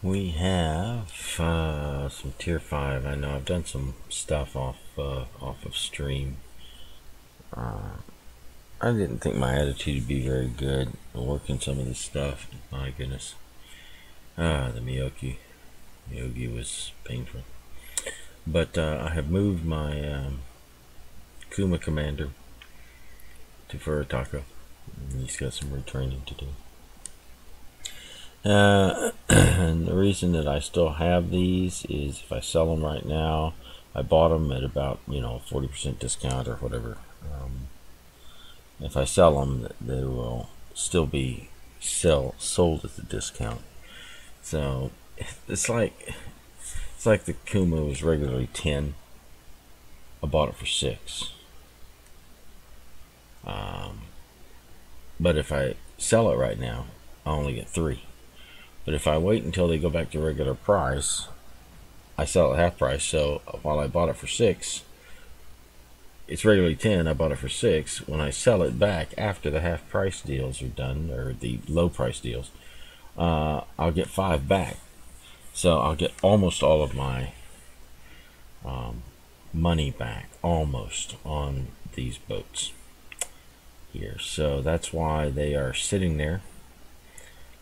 We have some tier 5. I know I've done some stuff off of stream. I didn't think my attitude would be very good working some of this stuff. My goodness. The Miyogi was painful. But I have moved my Kuma commander to Furitaka. He's got some retraining to do. And the reason that I still have these is if I sell them right now, I bought them at about 40% discount or whatever. If I sell them, they will still be sold at the discount. So it's like the Kuma was regularly 10. I bought it for 6. But if I sell it right now, I only get 3. But if I wait until they go back to regular price, I sell it at half price. So while I bought it for 6, it's regularly 10. I bought it for 6. When I sell it back after the half price deals are done, or the low price deals, I'll get 5 back. So I'll get almost all of my money back, almost, on these boats here. So that's why they are sitting there.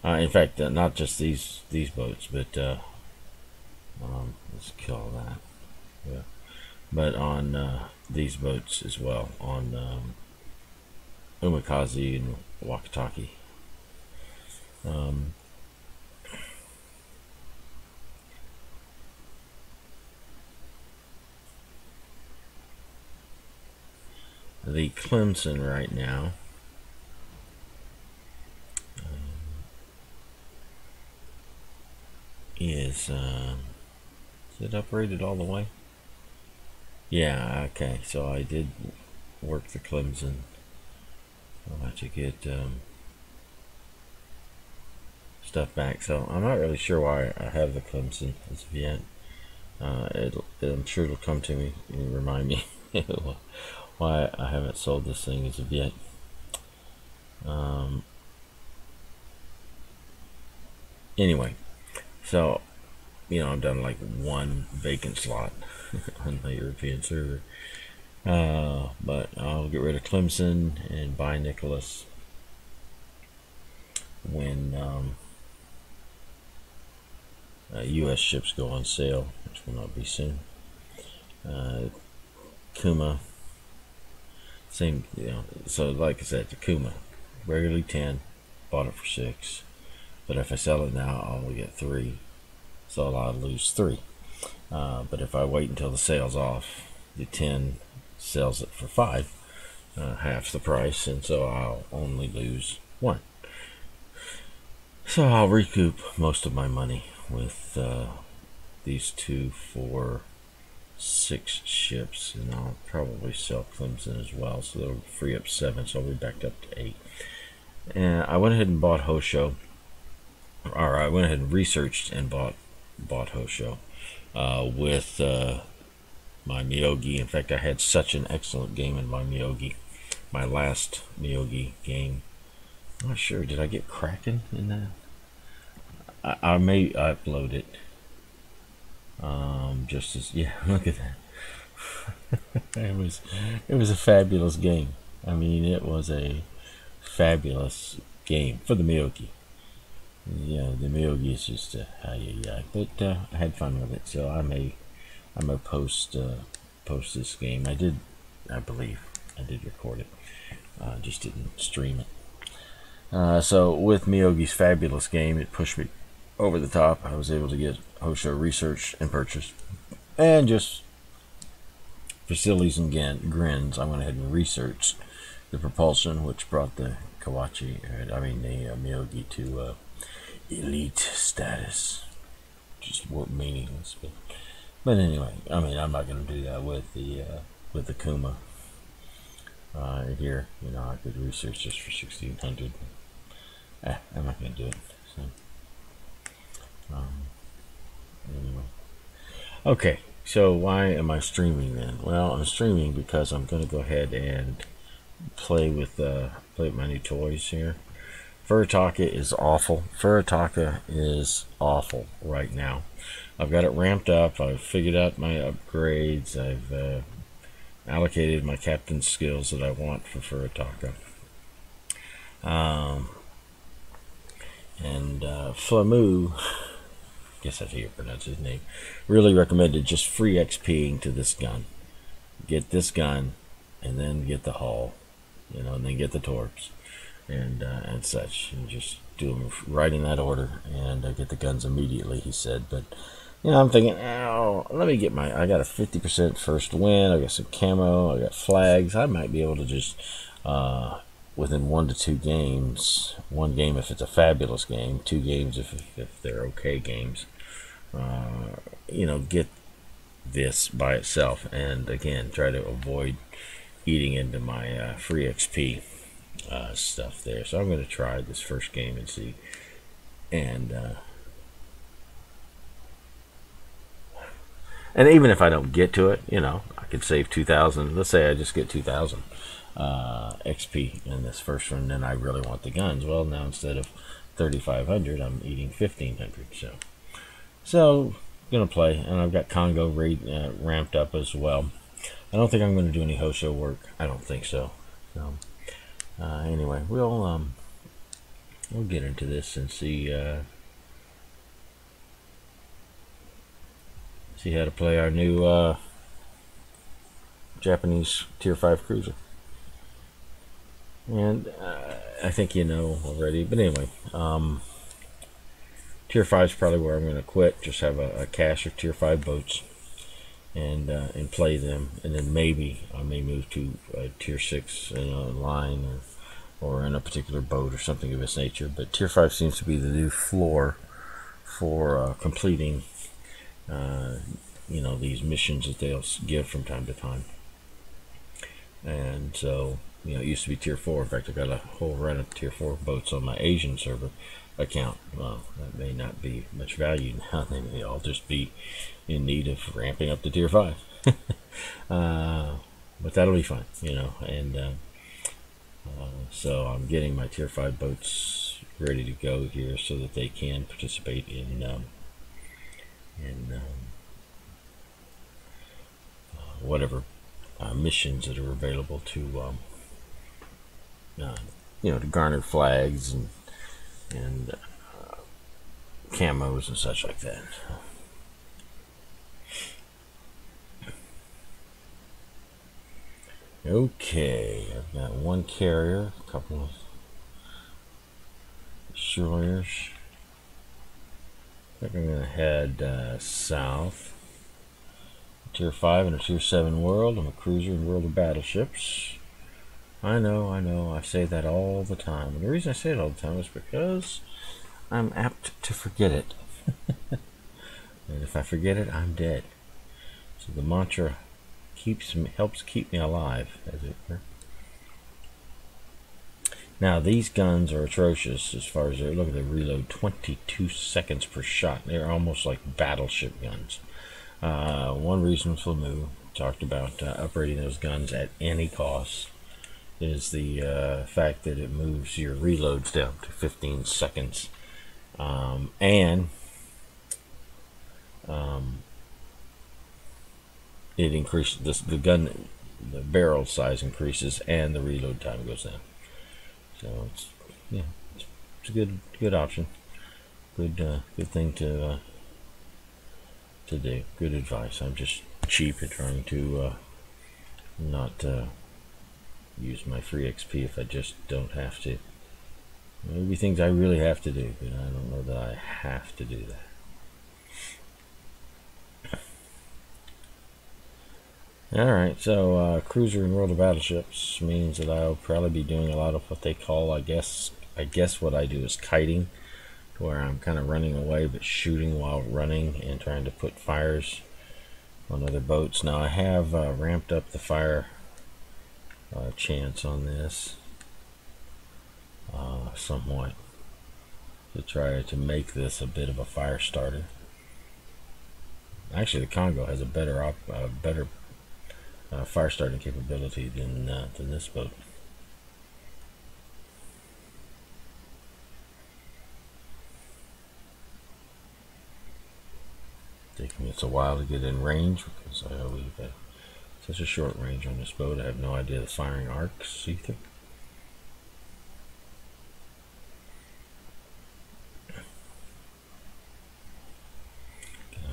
In fact, not just these boats, but let's kill that. Yeah, but on these boats as well, on Umikaze and Wakataki. The Clemson right now is it uprated all the way? Yeah, okay, so I did work the Clemson. I'll have to get stuff back. So I'm not really sure why I have the Clemson as of yet. I'm sure it'll come to me and remind me why I haven't sold this thing as of yet. Anyway, so I've done like 1 vacant slot on my European server, but I'll get rid of Clemson and buy Nicholas when U.S. ships go on sale, which will not be soon. Kuma, same, so like I said, the Kuma, regularly 10, bought it for 6, but if I sell it now, I'll only get 3, so I'll lose 3. But if I wait until the sale's off, the 10 sells it for 5, half the price, and so I'll only lose 1. So I'll recoup most of my money with these 2, 4, 6 ships, and I'll probably sell Clemson as well, so they'll free up 7, so I'll be back up to 8. And I went ahead and bought Hosho, or I went ahead and researched and bought Hosho with my Miyogi. In fact, I had such an excellent game in my Miyogi, my last Miyogi game. I'm not sure, did I get Kraken in that? I may upload it. Just as, yeah, look at that. it was a fabulous game. I mean, it was a fabulous game for the Miyogi. Yeah, the Miyogi is just but I had fun with it, so I may post this game. I believe I did record it, just didn't stream it. So with Miyogi's fabulous game, it pushed me over the top. I was able to get Hosho researched and purchased, and just for sillies and grins, I went ahead and researched the propulsion, which brought the Miyogi to elite status. Just meaningless, but anyway, I mean, I'm not going to do that with the Kuma here. I could research just for 1600. I'm not going to do it. So anyway, okay. So why am I streaming then? Well, I'm streaming because I'm going to go ahead and play with my new toys here Furitaka is awful. Furitaka is awful right now. I've got it ramped up. I've figured out my upgrades. I've allocated my captain skills that I want for Furitaka. And Flamu, guess that's how you pronounce his name, really recommended just free XPing to this gun. Get this gun, and then get the hull, you know, and then get the torps, and such, and just do them right in that order, and get the guns immediately, he said. But you know, I'm thinking, oh, let me get I got a 50% first win, I got some camo, I got flags, I might be able to just, within 1 to 2 games, 1 game if it's a fabulous game, 2 games if they're okay games, you know, get this by itself, and again, try to avoid eating into my free XP stuff there. So I'm going to try this first game and see, and even if I don't get to it, you know, I could save 2,000. Let's say I just get 2,000 XP in this first one, and I really want the guns. Well, now instead of 3,500, I'm eating 1,500. So gonna play, and I've got Congo ramped up as well. I don't think I'm going to do any Hosho work. I don't think so. So anyway, we'll get into this and see how to play our new Japanese Tier 5 cruiser. And I think you know already, but anyway, Tier 5 is probably where I'm going to quit. Just have a cache of Tier 5 boats, and play them, and then maybe I may move to a Tier 6 line, or in a particular boat or something of this nature. But Tier 5 seems to be the new floor for completing you know, these missions that they'll give from time to time. And so, you know, it used to be Tier 4. In fact, I got a whole run of Tier 4 boats on my Asian server account. Well, that may not be much value now. They may all just be in need of ramping up to Tier 5. But that'll be fine, you know. And so I'm getting my Tier 5 boats ready to go here so that they can participate in whatever missions that are available to you know, to garner flags and camos and such like that. Okay, I've got 1 carrier, a couple of destroyers. I think I'm going to head south. Tier 5 in a Tier 7 world. I'm a cruiser in World of Battleships. I know, I say that all the time. And the reason I say it all the time is because I'm apt to forget it. And if I forget it, I'm dead. So the mantra helps keep me alive, as it were. Now, these guns are atrocious as far as look at the reload, 22 seconds per shot. They're almost like battleship guns. One reason Flamu talked about upgrading those guns at any cost is the fact that it moves your reloads down to 15 seconds. And it increases the barrel size increases, and the reload time goes down. So it's a good option, good thing to do. Good advice. I'm just cheap at trying to not use my free XP if I just don't have to. Maybe things I really have to do, but I don't know that I have to do that. Alright, so cruiser in World of Battleships means that I'll probably be doing a lot of what they call, I guess what I do is kiting, where I'm kind of running away but shooting while running and trying to put fires on other boats. Now I have ramped up the fire chance on this somewhat to try to make this a bit of a fire starter. Actually, the Congo has a better fire starting capability than this boat. Taking us a while to get in range because we've got such a short range on this boat. I have no idea the firing arcs either.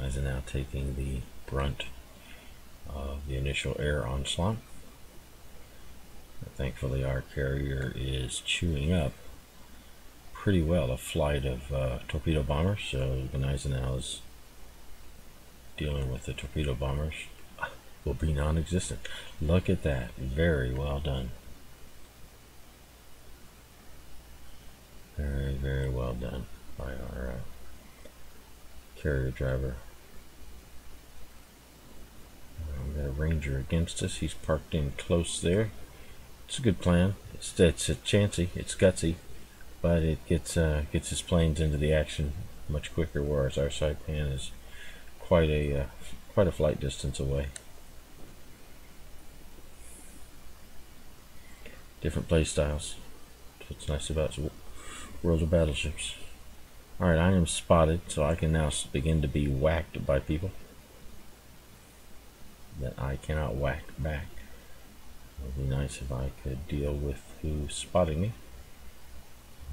Guys are now taking the brunt of the initial air onslaught. Thankfully our carrier is chewing up pretty well a flight of torpedo bombers, so Gneisenau is dealing with the torpedo bombers will be non-existent. Look at that, very well done. Very, very well done by our carrier driver. We've got a Ranger against us. He's parked in close there. It's a good plan. It's chancy, it's gutsy, but it gets his planes into the action much quicker, whereas our saipan is quite a flight distance away. Different play styles. That's what's nice about World of Battleships. Alright, I am spotted, so I can now begin to be whacked by people that I cannot whack back. It would be nice if I could deal with who's spotting me,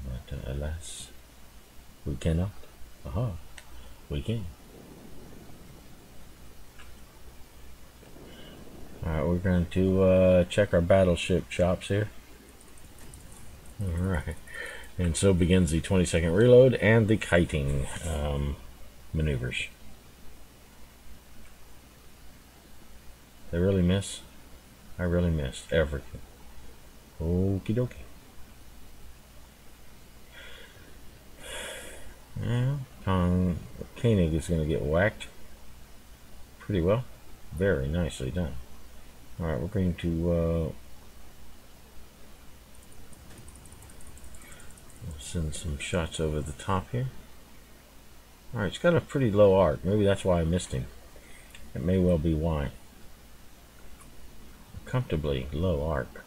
but alas, we cannot. Aha, we can. Alright, we're going to check our battleship chops here. Alright, and so begins the 20-second reload and the kiting maneuvers. They really miss? I really missed everything. Okie dokie. Yeah, Koenig is going to get whacked pretty well. Very nicely done. Alright, we're going to send some shots over the top here. Alright, it's got a pretty low arc. Maybe that's why I missed him. It may well be why. Comfortably low arc.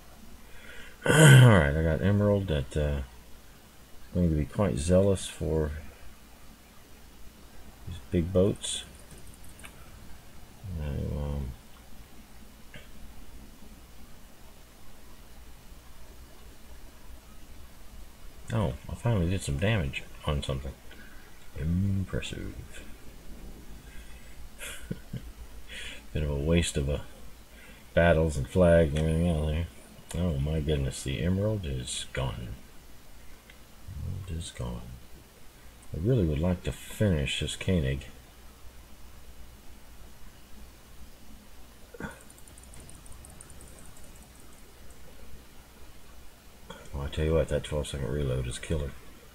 Alright, I got Emerald that is going to be quite zealous for these big boats. Oh, I finally did some damage on something. Impressive. Bit of a waste of a battles and flag and everything out there. Oh my goodness, the Emerald is gone. Emerald is gone. I really would like to finish this Koenig. Well, I tell you what, that 12-second reload is killer.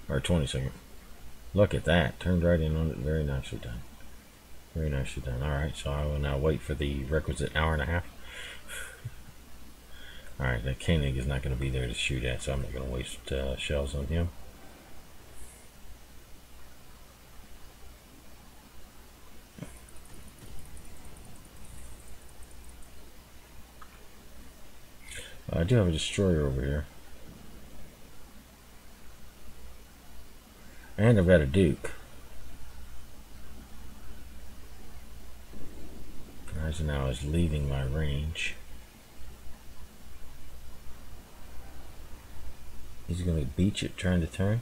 Or 20-second. Look at that. Turned right in on it. Very nicely done. Very nicely done. Alright, so I will now wait for the requisite hour and a half. Alright, that Koenig is not going to be there to shoot at, so I'm not going to waste shells on him. I do have a destroyer over here. And I've got a Duke. Eisenhower is leaving my range. He's going to beach it trying to turn?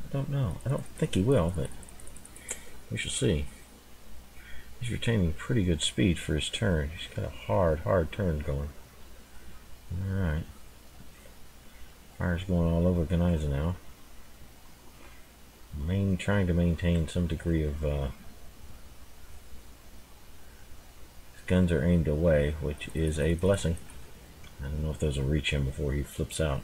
I don't know. I don't think he will, but we shall see. He's retaining pretty good speed for his turn. He's got a hard turn going. Alright. Fire's going all over Gneisenau now. Trying to maintain some degree of his guns are aimed away, which is a blessing. I don't know if those will reach him before he flips out.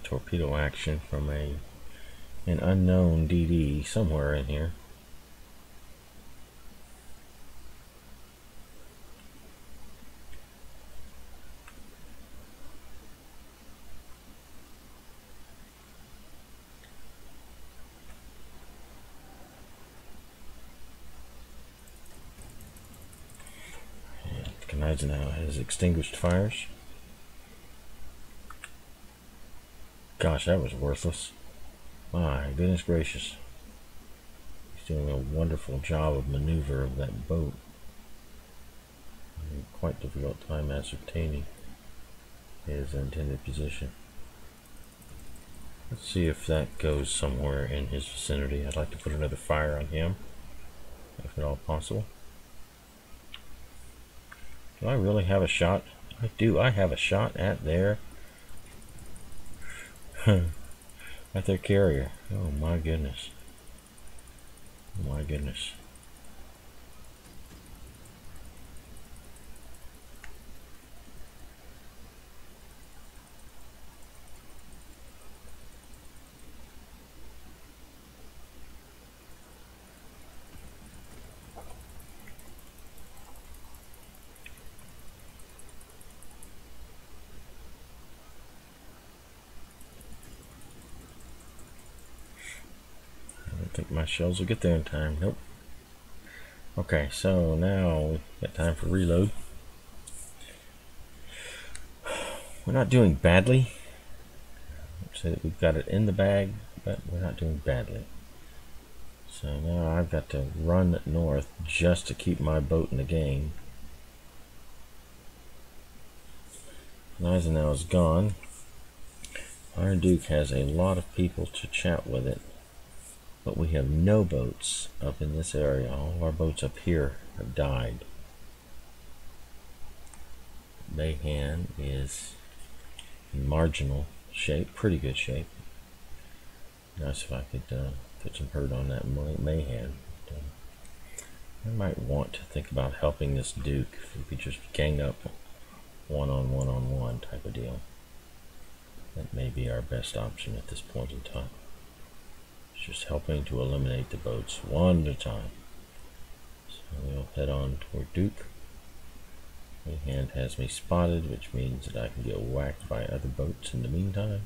Torpedo action from an unknown DD somewhere in here. Eisenhower has extinguished fires. Gosh, that was worthless. My goodness gracious. He's doing a wonderful job of maneuver of that boat. Quite difficult time ascertaining his intended position. Let's see if that goes somewhere in his vicinity. I'd like to put another fire on him, if at all possible. Do I really have a shot? I do. I have a shot at their at their carrier. Oh my goodness. Oh my goodness. I don't think my shells will get there in time. Nope. Okay, so now we've got time for reload. We're not doing badly. I'd say that we've got it in the bag, but we're not doing badly. So now I've got to run north just to keep my boat in the game. Eisenhower's gone. Iron Duke has a lot of people to chat with it, but we have no boats up in this area. All of our boats up here have died. Mayhan is in marginal shape, pretty good shape. Nice if I could put some hurt on that Mayhan. I might want to think about helping this Duke if we could just gang up one-on-one type of deal. That may be our best option at this point in time. It's just helping to eliminate the boats one at a time. So we'll head on toward Duke. Hand has me spotted, which means that I can get whacked by other boats in the meantime.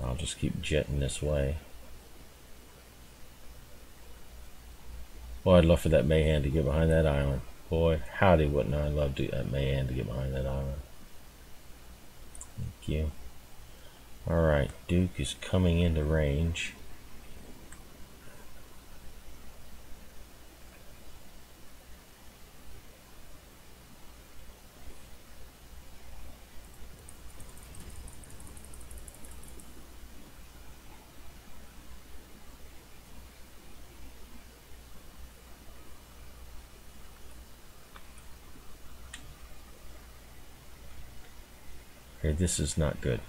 I'll just keep jetting this way. Boy, I'd love for that Mayhan to get behind that island. Boy, howdy, wouldn't I love that Mayhan to get behind that island. Thank you. Alright, Duke is coming into range. Okay, this is not good.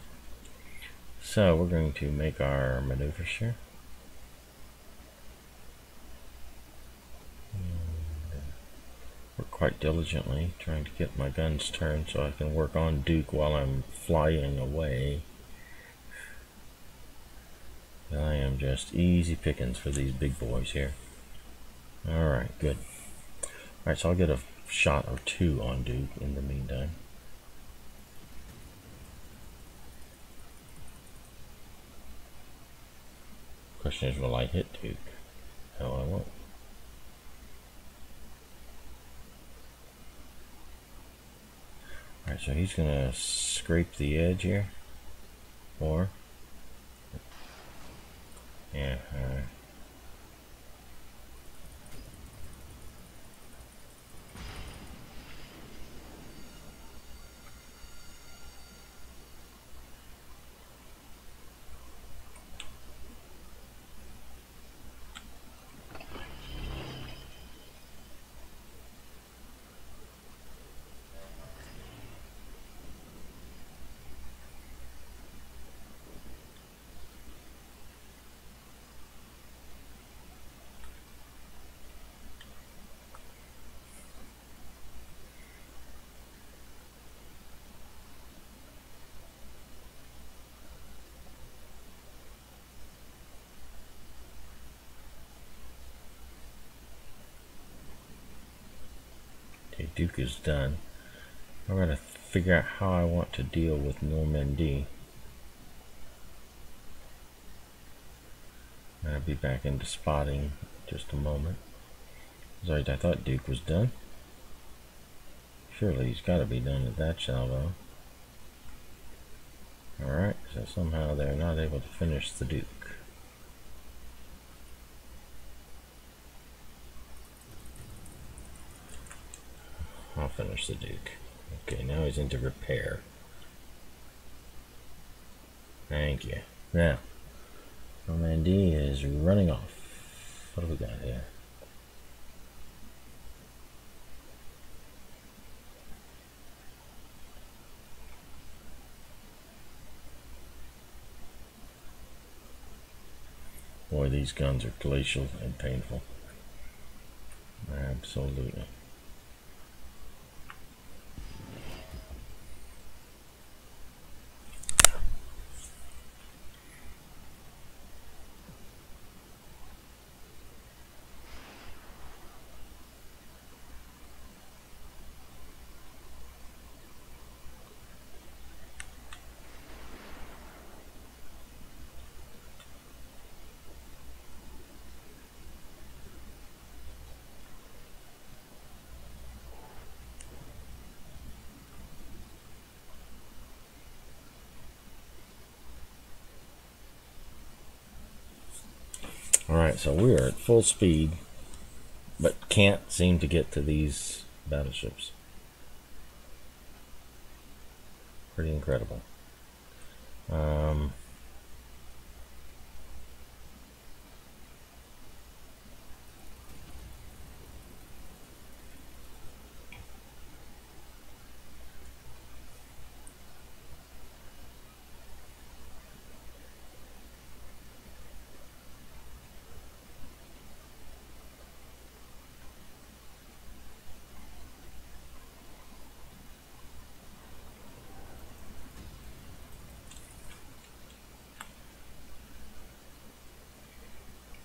So we're going to make our maneuvers here. Work quite diligently, trying to get my guns turned so I can work on Duke while I'm flying away. I am just easy pickings for these big boys here. Alright, good. Alright, so I'll get a shot or two on Duke in the meantime. Question is, will I hit Duke? No, I won't. Alright, so he's gonna scrape the edge here. Or yeah, alright. Duke is done. I'm going to figure out how I want to deal with Normandy. I'll be back into spotting in just a moment. Sorry, I thought Duke was done. Surely he's got to be done at that salvo. Alright, so somehow they're not able to finish the Duke. I'll finish the Duke. Okay, now he's into repair. Thank you. Now, Normandy is running off. What do we got here? Boy, these guns are glacial and painful. Absolutely. Alright, so we are at full speed, but can't seem to get to these battleships. Pretty incredible.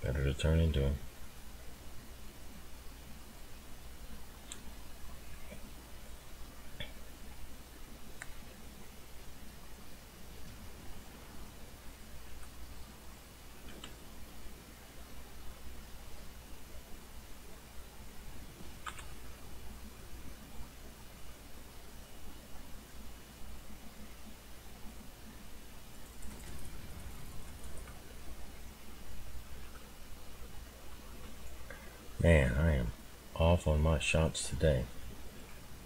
Better to turn into him. Man, I am off on my shots today.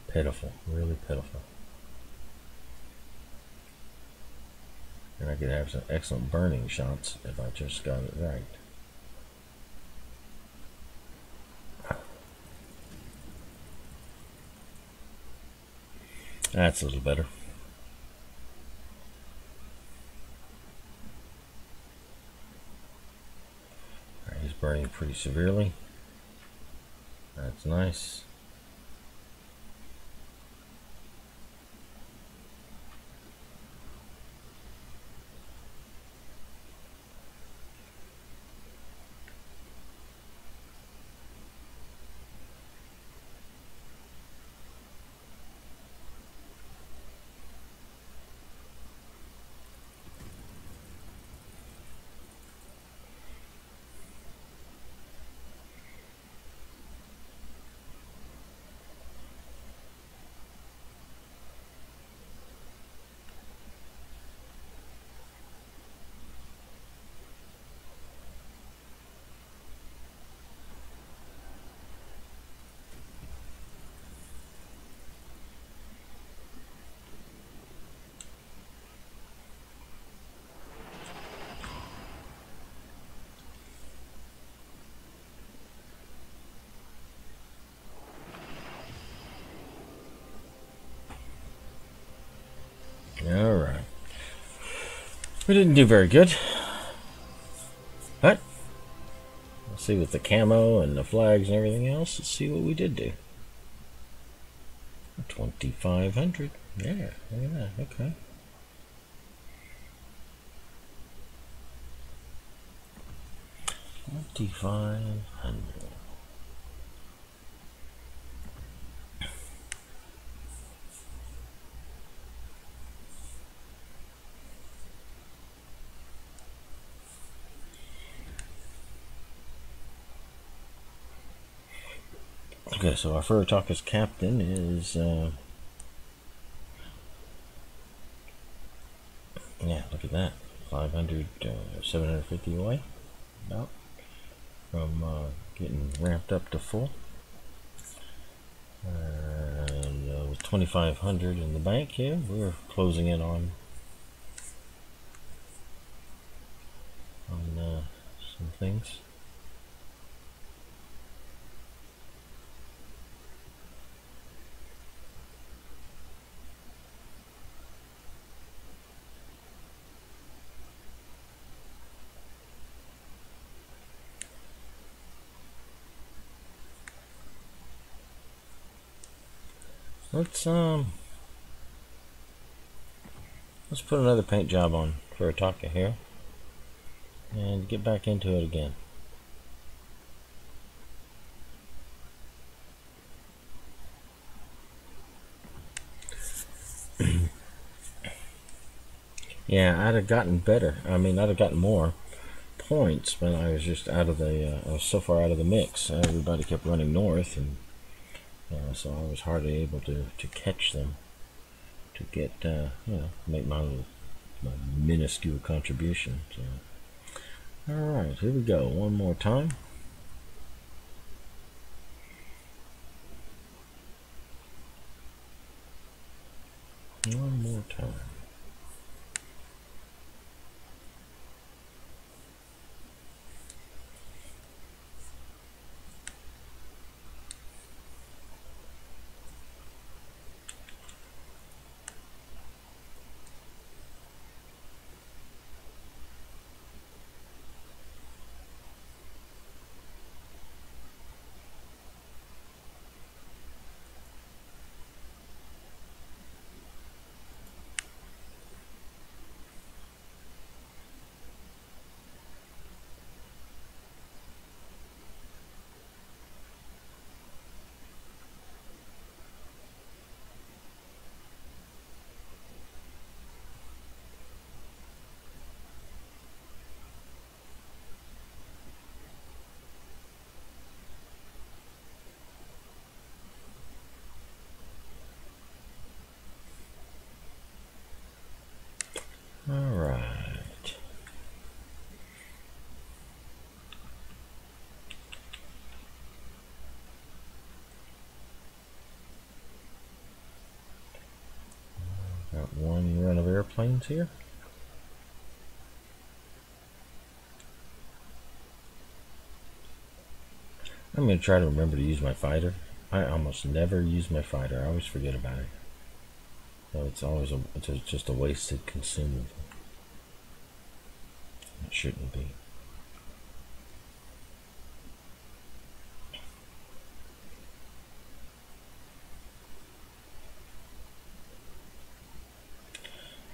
Pitiful, really pitiful. And I could have some excellent burning shots if I just got it right. That's a little better. All right, he's burning pretty severely. That's nice. Alright. We didn't do very good. But let's see with the camo and the flags and everything else. Let's see what we did do. 2,500. Yeah, look at that. Okay. $2,500. Okay, so our Furutaka's captain is, yeah, look at that, 500, 750 away, about, from getting ramped up to full. And with 2,500 in the bank here, we're closing in on some things. Let's put another paint job on Furutaka here and get back into it again. Yeah, I'd have gotten better. I mean, I'd have gotten more points, but I was just out of the. I was so far out of the mix. Everybody kept running north, and so I was hardly able to catch them to get make my minuscule contribution. So. All right, here we go. One more time. One more time. All right. Got one run of airplanes here. I'm going to try to remember to use my fighter. I almost never use my fighter. I always forget about it. So it's always just a wasted consumable. It shouldn't be.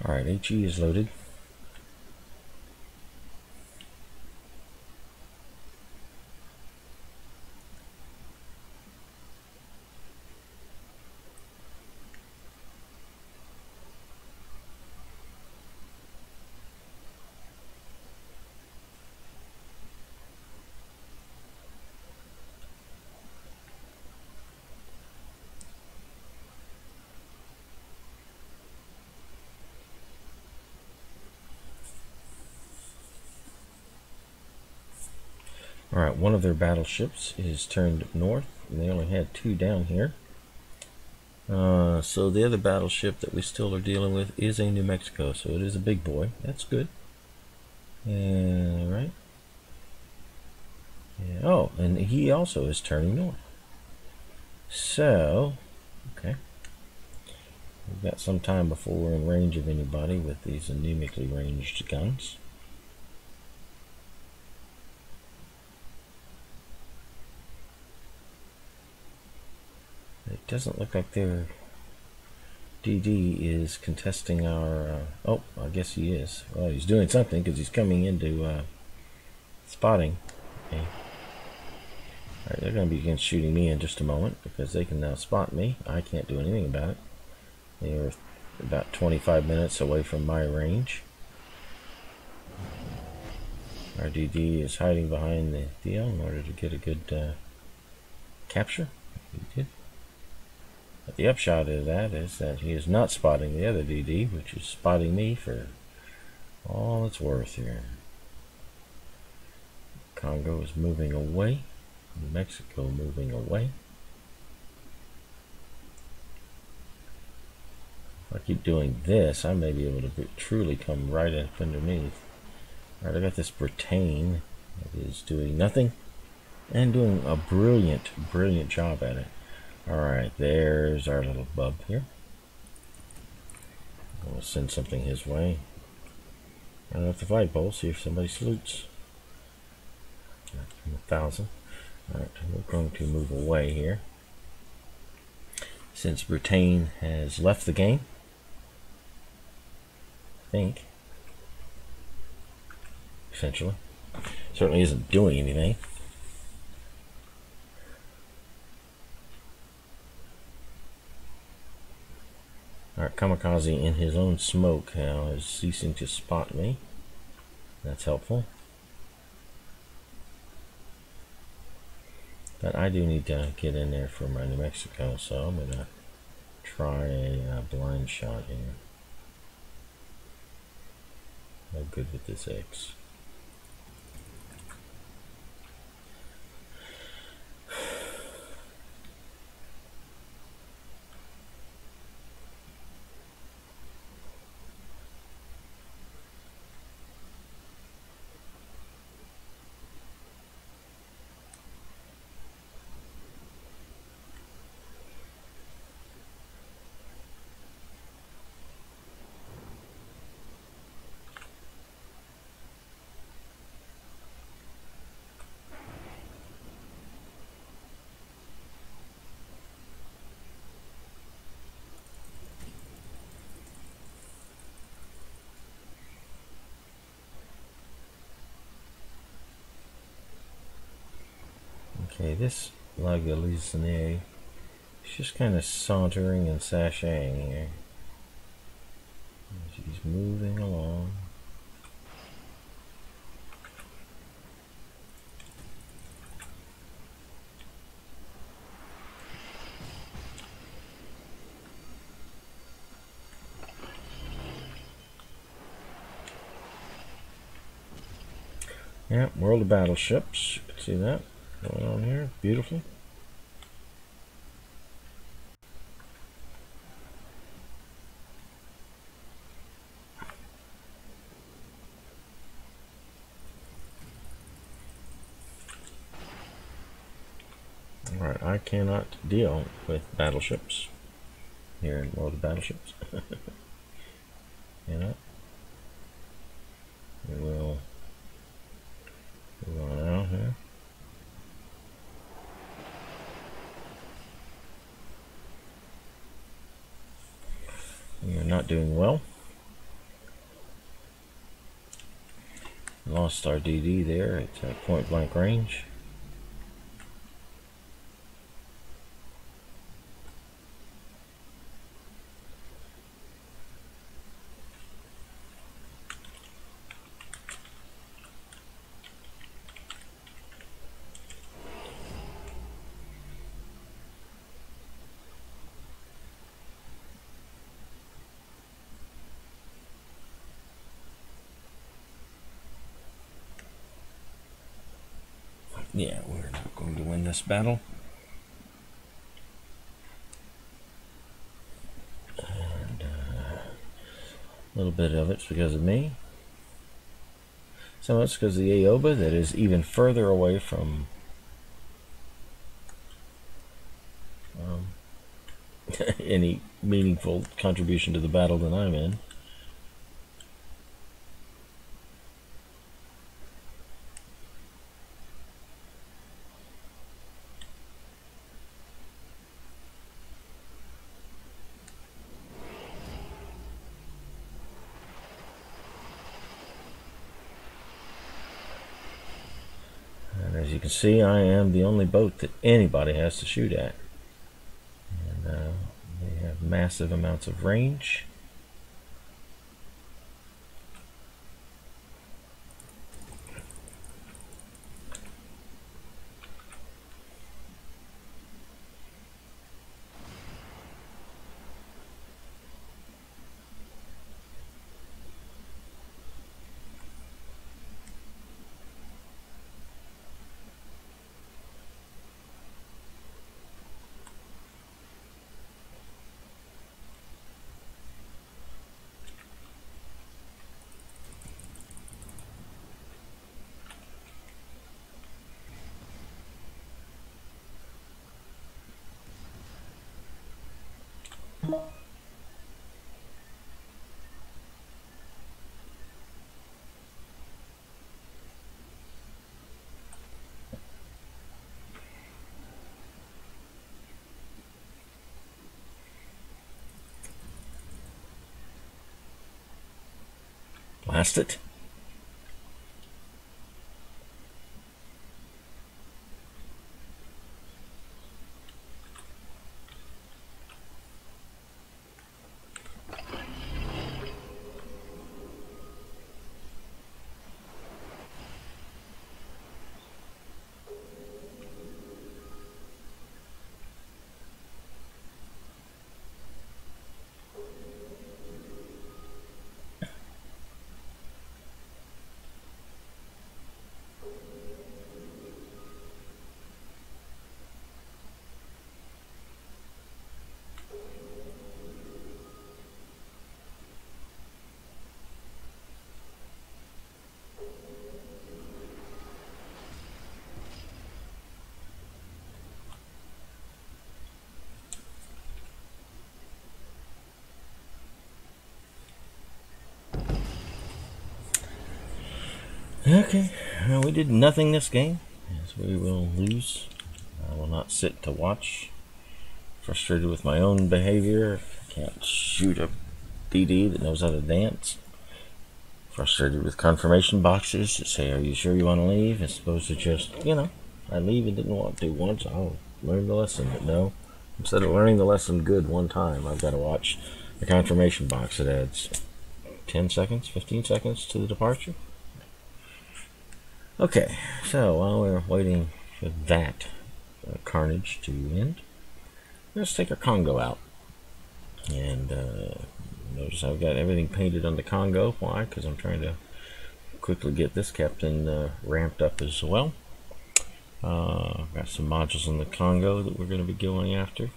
Alright, HE is loaded. Alright, one of their battleships is turned north, and they only had two down here. So the other battleship that we still are dealing with is a New Mexico, so it is a big boy. That's good. Right. Yeah. Oh, and he also is turning north. So, okay. We've got some time before we're in range of anybody with these anemically ranged guns. It doesn't look like their DD is contesting our... oh, I guess he is. Well, he's doing something because he's coming into spotting. Okay. Alright, they're going to begin shooting me in just a moment because they can now spot me. I can't do anything about it. They are about 25 minutes away from my range. Our DD is hiding behind the deal in order to get a good capture. did. But the upshot of that is that he is not spotting the other DD, which is spotting me for all it's worth here. Congo is moving away. New Mexico moving away. If I keep doing this, I may be able to truly come right up underneath. Alright, I got this Britain that is doing nothing and doing a brilliant, brilliant job at it. Alright, there's our little bub here. We'll send something his way. Run off the flagpole, see if somebody salutes. 1,000. Alright, we're going to move away here. Since Britain has left the game, I think, essentially. Certainly isn't doing anything. Alright, Kamikaze in his own smoke now is ceasing to spot me. That's helpful. But I do need to get in there for my New Mexico, so I'm going to try a blind shot here. No good with this X. Okay, this La Galissonnier is just kind of sauntering and sashaying here. She's moving along. Yeah, World of Battleships. You can see that going on here. Beautiful. Alright, I cannot deal with battleships here in World of Battleships. Cannot. We will move on out here. We are not doing well. Lost our DD there at point blank range. Yeah, we're not going to win this battle. And a little bit of it's because of me. So it's because of the Aoba that is even further away from any meaningful contribution to the battle than I'm in. As you can see, I am the only boat that anybody has to shoot at. And they have massive amounts of range. Blast it. Okay, well, we did nothing this game, as we will lose. I will not sit to watch. Frustrated with my own behavior. Can't shoot a DD that knows how to dance. Frustrated with confirmation boxes that say, "Are you sure you want to leave?" As opposed to just, I leave and didn't want to once. I'll learn the lesson, but no. Instead of learning the lesson good one time, I've got to watch the confirmation box that adds 10 seconds, 15 seconds to the departure. Okay, so while we're waiting for that carnage to end, let's take our Congo out. And notice I've got everything painted on the Congo. Why? Because I'm trying to quickly get this captain ramped up as well. Got some modules on the Congo that we're going to be going after.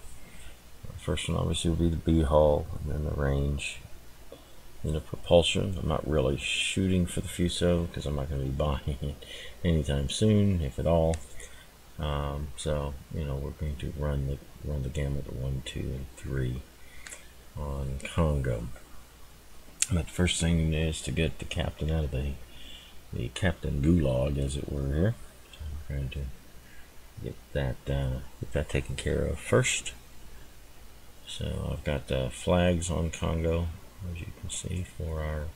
First one obviously will be the B hull, and then the range. In the propulsion, I'm not really shooting for the Fuso because I'm not going to be buying it anytime soon, if at all. So we're going to run the gamut of 1, 2, and 3 on Congo. But the first thing is to get the captain out of the captain gulag, as it were, here. So I'm trying to get that taken care of first. So I've got flags on Congo, as you can see, for our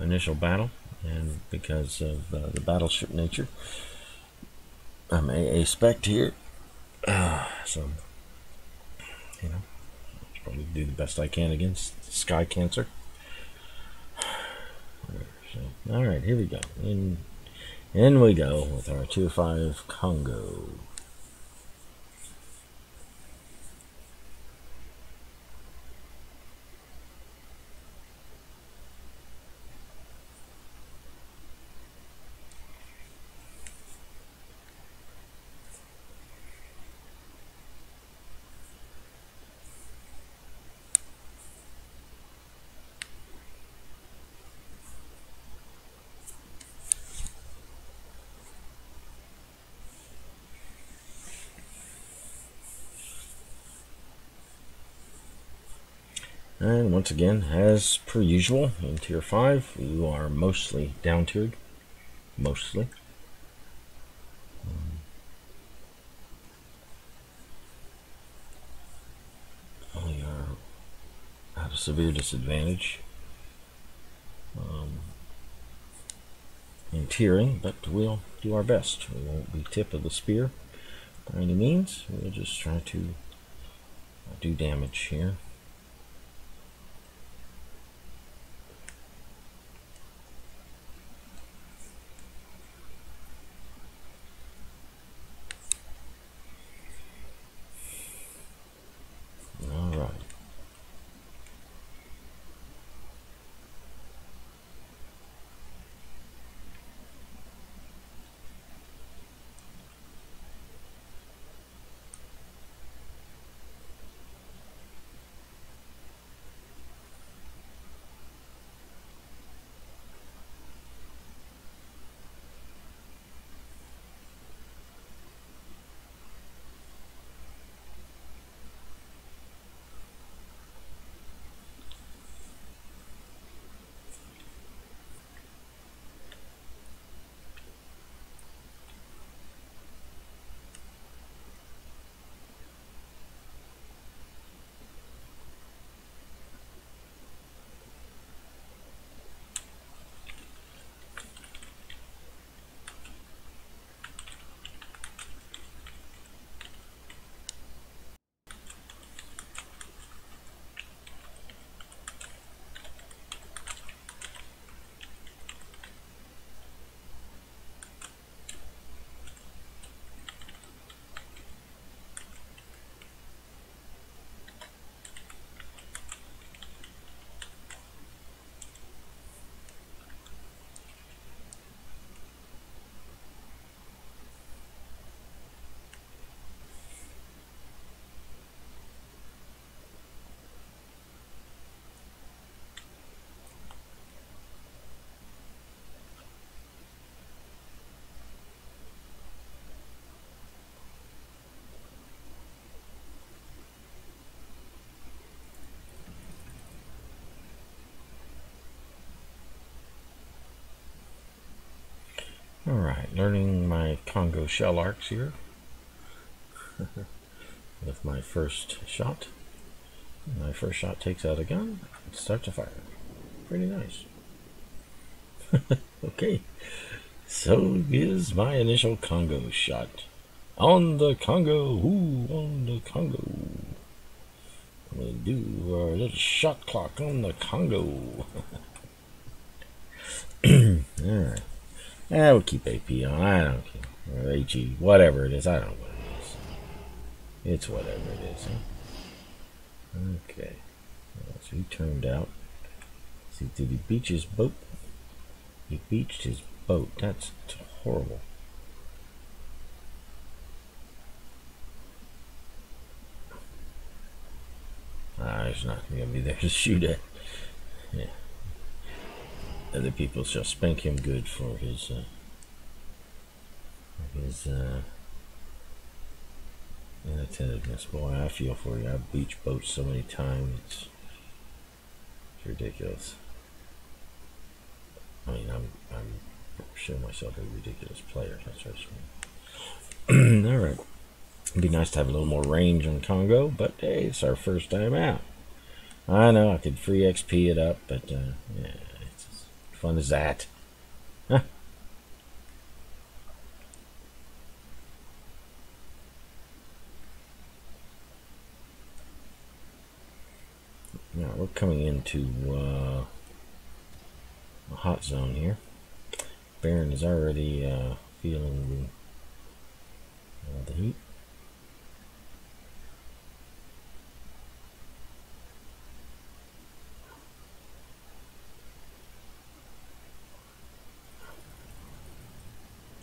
initial battle, and because of the battleship nature, I'm a spec here, so probably do the best I can against Sky Cancer. So, all right, here we go. In we go with our 2-5 Congo. And once again, as per usual, in Tier 5, you are mostly down-tiered. Mostly. We are at a severe disadvantage in tiering, but we'll do our best. We won't be tip of the spear by any means. We'll just try to do damage here. Alright, learning my Congo shell arcs here with my first shot. My first shot takes out a gun and starts a fire. Pretty nice. Okay, so is my initial Congo shot. On the Congo, ooh, on the Congo. We'll do our little shot clock on the Congo. Alright. We'll keep AP on. I don't care. Or HE, whatever it is. I don't know what it is. It's whatever it is, huh? Okay. So he turned out. See, did he beach his boat? He beached his boat. That's horrible. There's not going to be there to shoot at. Yeah. Other people shall spank him good for his inattentiveness. Boy, I feel for you. I've beached boats so many times. It's ridiculous. I mean, I'm sure myself a ridiculous player. That's what I mean. All right. It'd be nice to have a little more range on Congo, but hey, it's our first time out. I know I could free XP it up, but yeah, it's as fun as that. Huh. Now we're coming into a hot zone here. Baron is already feeling the heat.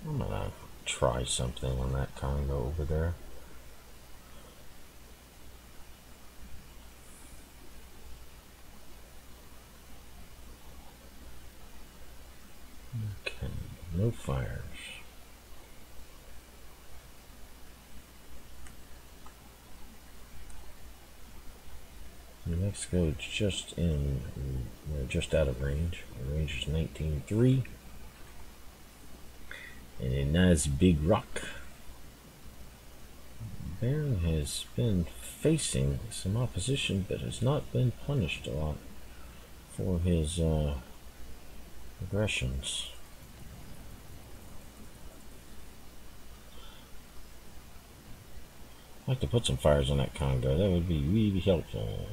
I'm gonna try something on that Congo over there. Okay, no fires. New Mexico is just in, we're just out of range. The range is 19.3. And a nice big rock. Baron has been facing some opposition, but has not been punished a lot for his aggressions. I'd like to put some fires on that Congo. That would be really helpful.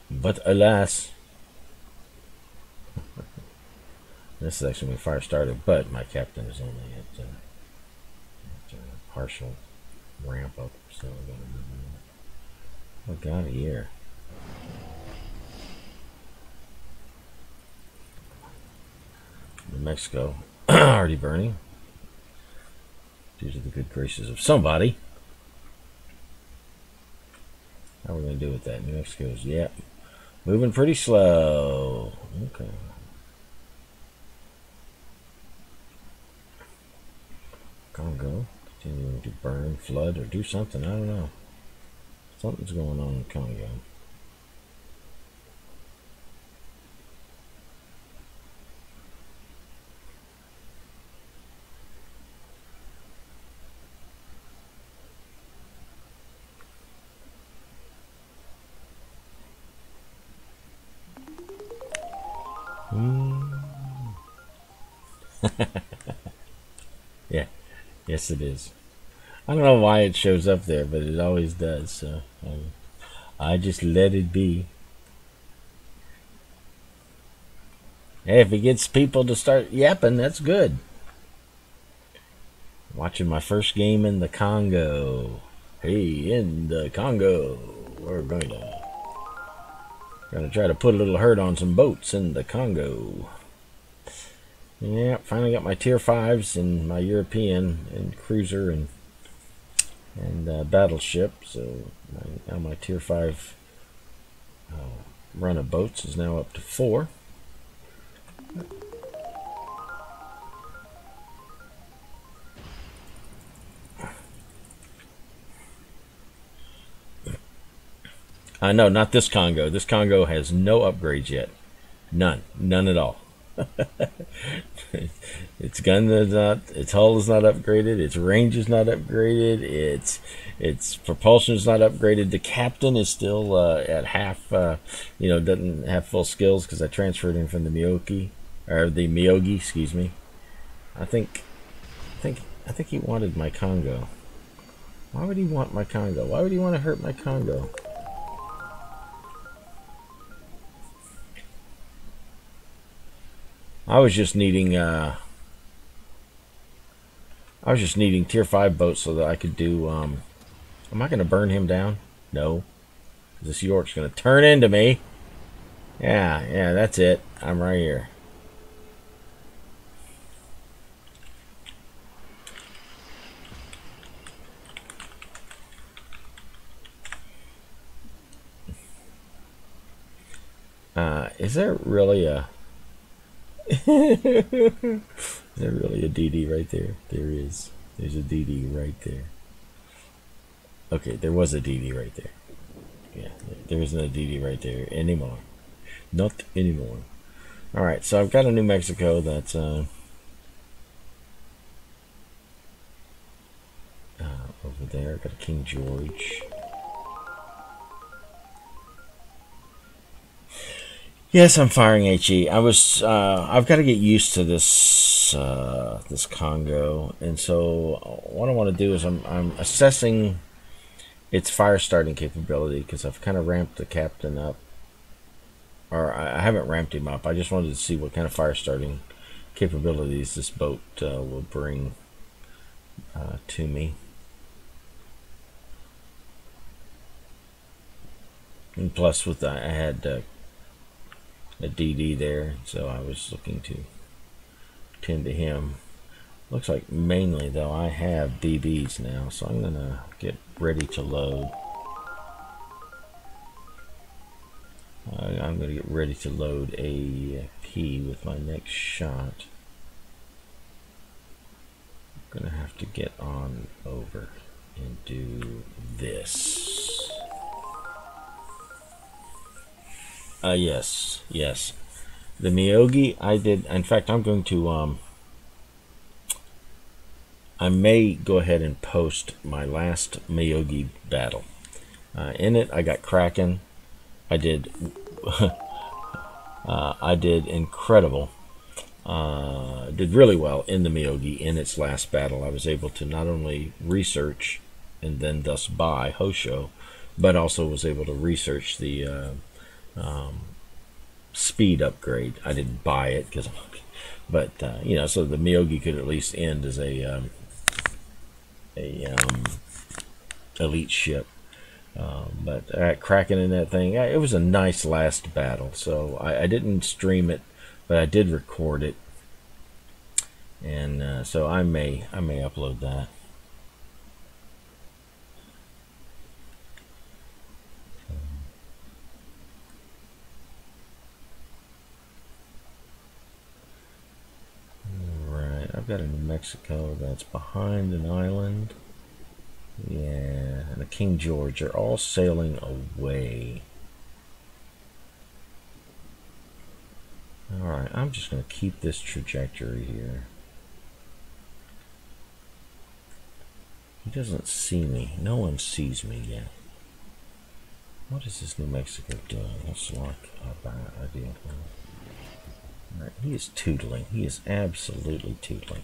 But alas, this is actually when fire started, but my captain is only at partial ramp up, so I'm going to move on. Oh God, a year. New Mexico already burning due to the good graces of somebody. How are we going to do with that? New Mexico's, yeah, moving pretty slow. Okay. Congo continuing to burn, flood, or do something. I don't know. Something's going on in Congo. Yeah, yes it is. I don't know why it shows up there, but it always does, so I just let it be. Hey, if it gets people to start yapping, that's good. Watching my first game in the Congo. Hey, in the Congo, we're gonna try to put a little hurt on some boats in the Congo. Yeah, finally got my tier 5s in my European and cruiser and battleship. So now my tier 5 run of boats is now up to 4. No, not this Congo. This Congo has no upgrades yet. None at all. Its gun is not, its hull is not upgraded, its range is not upgraded, its propulsion is not upgraded. The captain is still at half, doesn't have full skills because I transferred him from the Miyogi, excuse me. I think he wanted my Congo. Why would he want my Congo? Why would he want to hurt my Congo? I was just needing tier 5 boats so that I could do am I gonna burn him down? No. This York's gonna turn into me. Yeah, that's it. I'm right here. Is there really a is there really a DD right there? There is. There's a DD right there. Okay, there was a DD right there. Yeah, there isn't a DD right there anymore. Not anymore. Alright, so I've got a New Mexico that's over there. I've got a King George. Yes, I'm firing HE. I've got to get used to this this Congo, and so what I want to do is I'm assessing its fire starting capability because I've kind of ramped the captain up, or I haven't ramped him up. I just wanted to see what kind of fire starting capabilities this boat will bring to me. And plus, with I had a DD there, so I was looking to tend to him. Looks like mainly though I have BBs now, so I'm gonna get ready to load. I'm gonna get ready to load a P with my next shot. I'm gonna have to get on over and do this. Yes. The Miyogi, I did. In fact, I'm going to. I may go ahead and post my last Miyogi battle. In it, I got Kraken. I did. I did incredible. Did really well in the Miyogi in its last battle. I was able to not only research and then thus buy Hosho, but also was able to research the. Speed upgrade. I didn't buy it because, but so the Miyogi could at least end as a elite ship. But Kraken in that thing, it was a nice last battle. So I didn't stream it, but I did record it, and so I may upload that. I've got a New Mexico that's behind an island. Yeah, and a King George are all sailing away. Alright, I'm just going to keep this trajectory here. He doesn't see me. No one sees me yet. What is this New Mexico doing? Let's lock a bad idea. Right, he is tootling. He is absolutely tootling.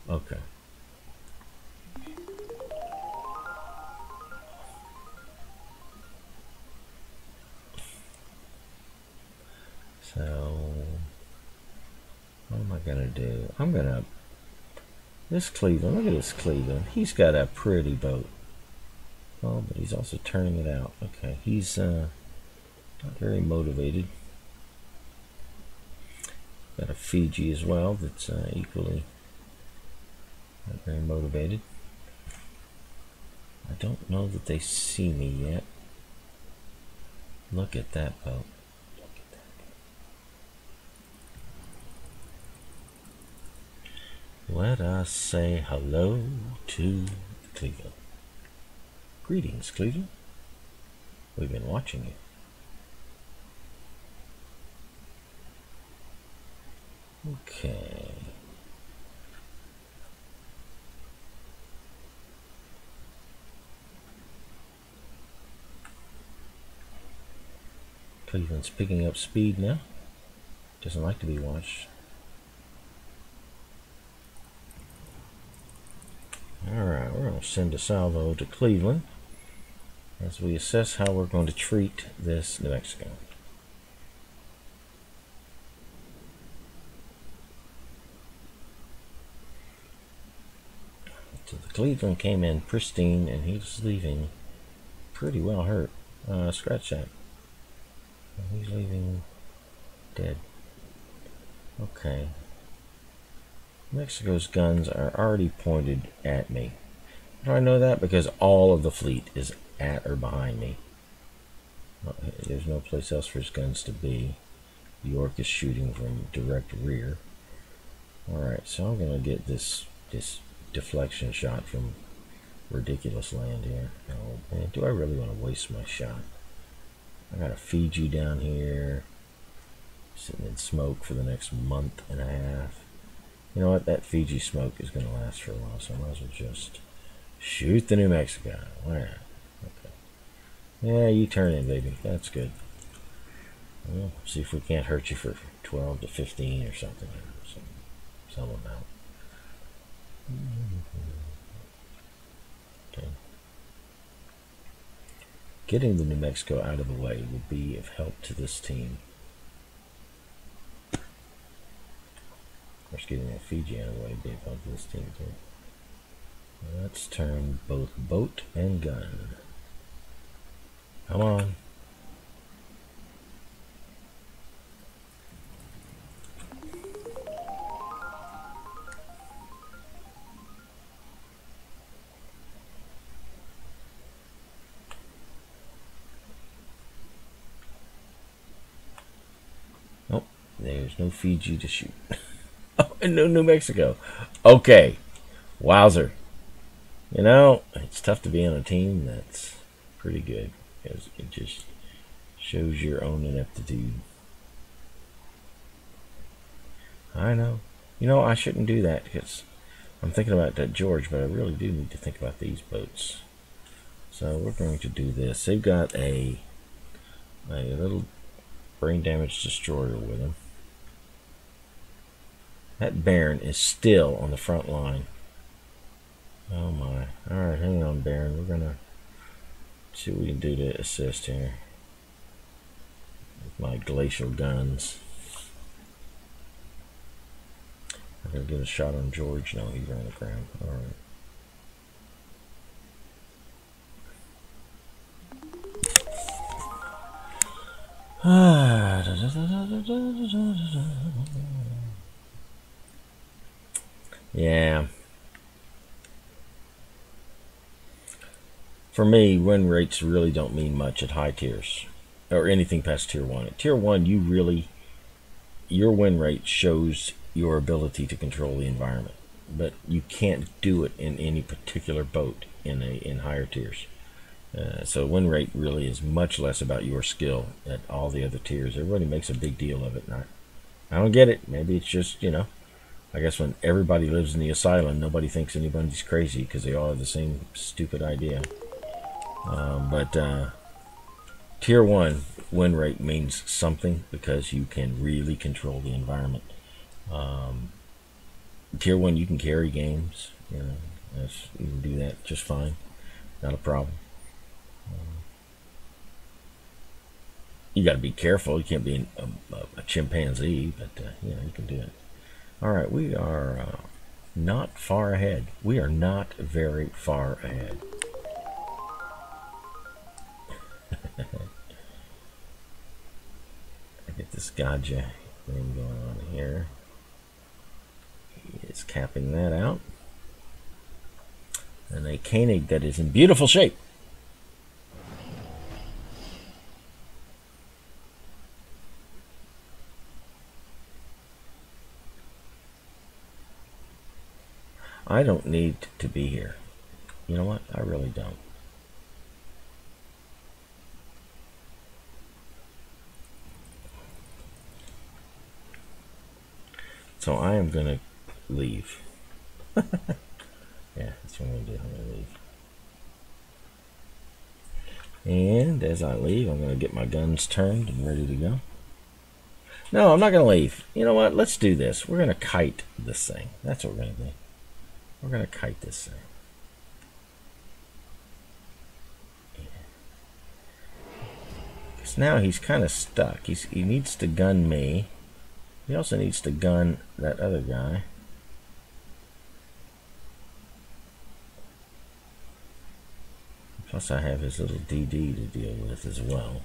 Okay. So, what am I gonna do? I'm gonna. This Cleveland. Look at this Cleveland. He's got a pretty boat. Oh, but he's also turning it out. Okay, he's not very motivated. Got a Fiji as well that's equally not very motivated. I don't know that they see me yet. Look at that boat. Look at that. Let us say hello to Cleveland. Greetings, Cleveland. We've been watching you. Okay. Cleveland's picking up speed now. Doesn't like to be watched. Alright, we're going to send a salvo to Cleveland as we assess how we're going to treat this New Mexico. So the Cleveland came in pristine and he's leaving pretty well hurt. Scratch that. He's leaving dead. Okay. Mexico's guns are already pointed at me. How do I know that? Because all of the fleet is at or behind me. There's no place else for his guns to be. York is shooting from direct rear. Alright, so I'm going to get this deflection shot from ridiculous land here. Oh man, do I really want to waste my shot? I got a Fiji down here, sitting in smoke for the next month and a half. You know what? That Fiji smoke is going to last for a while, so I might as well just shoot the New Mexico. Where? Okay. Yeah, you turn in, baby. That's good. Well, see if we can't hurt you for 12 to 15 or something. Some amount. Okay. Getting the New Mexico out of the way would be of help to this team. Of course, getting that Fiji out of the way would be of help to this team too. Let's turn both boat and gun. Come on. Oh, there's no Fiji to shoot. Oh, and no New Mexico. Okay. Wowzer. You know, it's tough to be on a team that's pretty good because it just shows your own ineptitude. I know. You know, I shouldn't do that because I'm thinking about that George, but I really do need to think about these boats. So we're going to do this. They've got a little brain damage destroyer with them. That Baron is still on the front line. Oh my. Alright, hang on, Baron. We're going to see what we can do to assist here. With my glacial guns. I'm going to get a shot on George. No, he's on the ground. Alright. Yeah. For me, win rates really don't mean much at high tiers. Or anything past tier 1. At tier 1, your win rate shows your ability to control the environment. But you can't do it in any particular boat in higher tiers. So win rate really is much less about your skill at all the other tiers. Everybody makes a big deal of it. And I don't get it. Maybe it's just, you know, I guess when everybody lives in the asylum, nobody thinks anybody's crazy because they all have the same stupid idea. But tier 1 win rate means something because you can really control the environment. Tier 1 you can carry games, you know, you can do that just fine, not a problem. You got to be careful. You can't be a chimpanzee, but you know, you can do it. All right, we are not far ahead. We are not very far ahead. I get this Gaja thing going on here. He is capping that out. And a Koenig that is in beautiful shape. I don't need to be here. You know what? I really don't. So I am going to leave. Yeah, that's what I'm going to do. I'm going to leave. And as I leave, I'm going to get my guns turned and ready to go. No, I'm not going to leave. You know what? Let's do this. We're going to kite this thing. That's what we're going to do. We're going to kite this thing. Because now he's kind of stuck. He needs to gun me. He also needs to gun that other guy. Plus I have his little DD to deal with as well.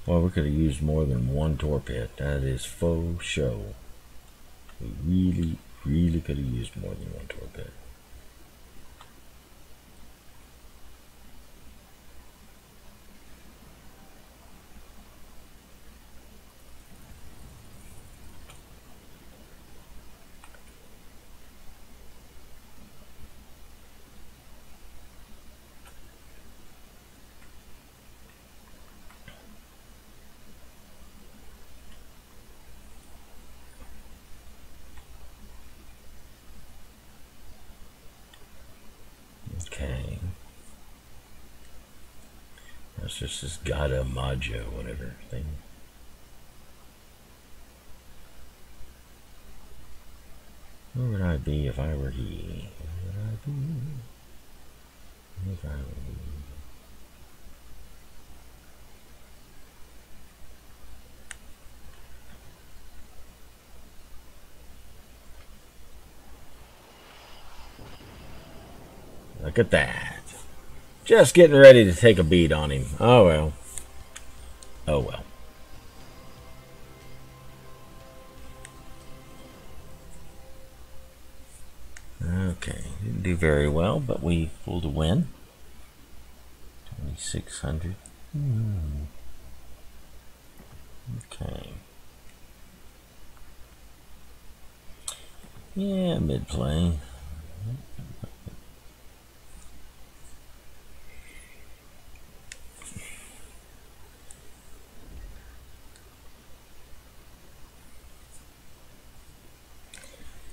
Well, we could have used more than one torped. That is faux show. We really could have used more than one torped. Okay. That's just this Gata Majo, whatever thing. Where would I be if I were he? Where would I be if I were he? Look at that. Just getting ready to take a beat on him. Oh well. Oh well. Okay, didn't do very well, but we pulled a win. 2,600. Okay. Yeah, mid-play.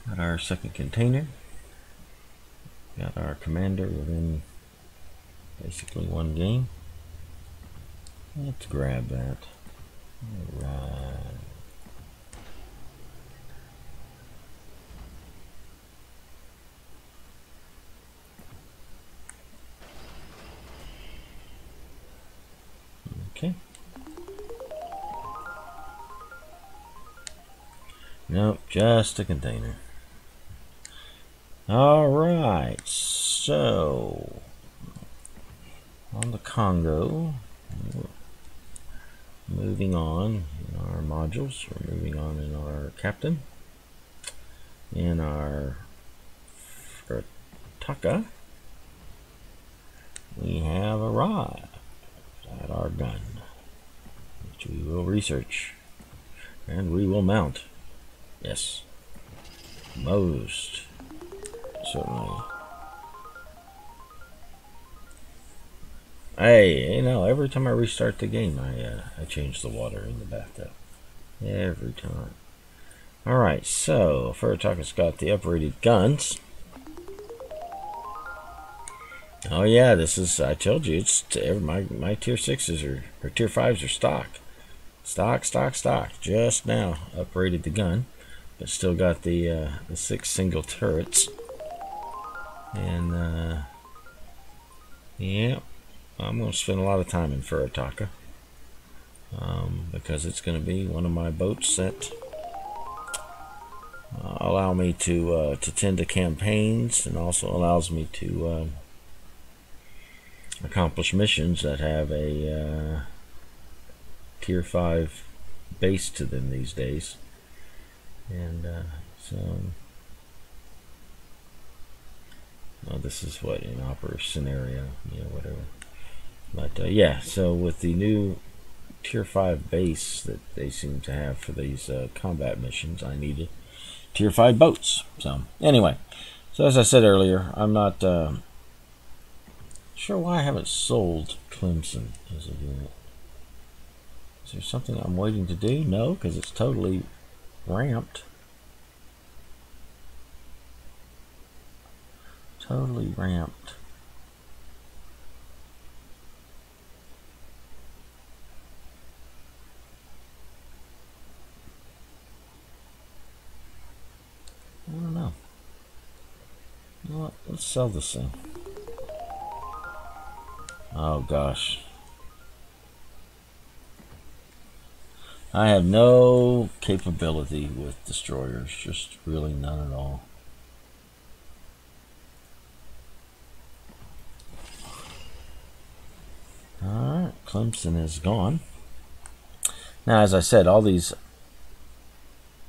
Got our second container. Got our commander within basically one game. Let's grab that. Alright. Okay. Nope, just a container. Alright, so on the Congo, moving on in our modules, we're moving on in our captain, in our Taka, we have arrived at our gun, which we will research, and we will mount. Yes, most certainly. Hey, you know, every time I restart the game, I change the water in the bathtub. Every time. Alright, so Furataka's got the uprated guns. Oh yeah, this is, I told you, it's my tier 6s or tier 5s are stock. Stock. Just now uprated the gun, but still got the 6 single turrets. And yeah, I'm going to spend a lot of time in Furataka because it's going to be one of my boats that allow me to tend to campaigns, and also allows me to accomplish missions that have a tier 5 base to them these days. And so this is what an opera scenario, whatever. But yeah, so with the new tier 5 base that they seem to have for these combat missions, I needed tier 5 boats. So anyway, so as I said earlier, I'm not sure why I haven't sold Clemson as a unit. Is there something I'm waiting to do? No, because it's totally ramped. Totally ramped. I don't know. You know what? Let's sell this thing. Oh gosh. I have no capability with destroyers, just really none at all. Alright, Clemson is gone. Now, as I said, all these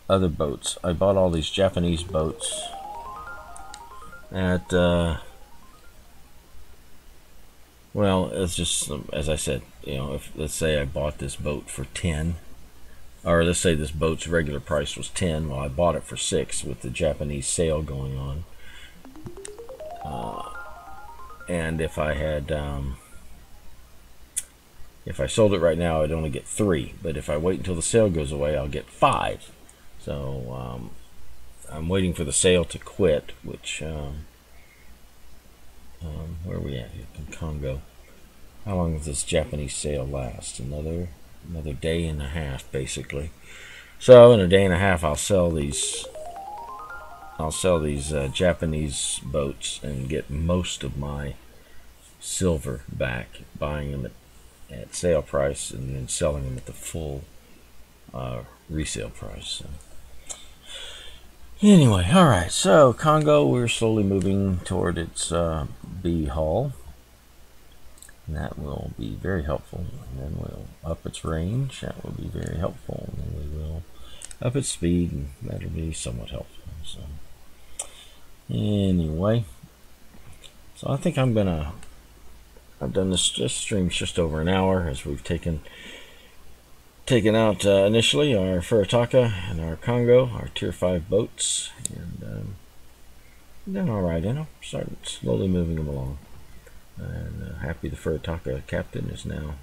other boats, I bought all these Japanese boats at, well, it's just, as I said, if, let's say I bought this boat for 10, or let's say this boat's regular price was 10, well, I bought it for 6 with the Japanese sale going on. And if I had, if I sold it right now, I'd only get 3. But if I wait until the sale goes away, I'll get 5. So I'm waiting for the sale to quit, which, where are we at here? In Congo. How long does this Japanese sale last? Another day and a half, basically. So in a day and a half, I'll sell these Japanese boats and get most of my silver back, buying them at sale price and then selling them at the full resale price. So anyway, all right. So Congo, we're slowly moving toward its B hull. And that will be very helpful. And then we'll up its range. That will be very helpful. And then we will up its speed, and that'll be somewhat helpful. So anyway, so I think I've done this stream's just over an hour, as we've taken out initially our Furitaka and our Congo, our tier 5 boats, and done all right. Started slowly moving them along. And happy the Furitaka captain is now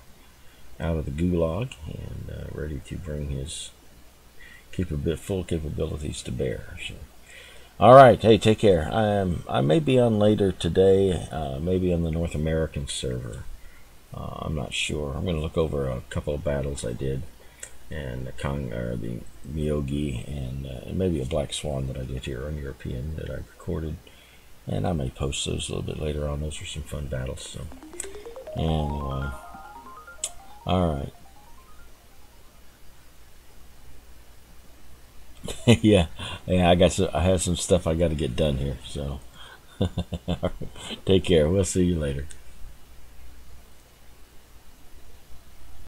out of the gulag and ready to bring his full capabilities to bear. So, all right, hey, take care. I may be on later today, maybe on the North American server. I'm not sure. I'm going to look over a couple of battles I did, and the Miyogi, and maybe a Black Swan that I did here on European that I recorded. And I may post those a little bit later on. Those are some fun battles. So anyway, all right. yeah. I have some stuff I got to get done here. So take care. We'll see you later.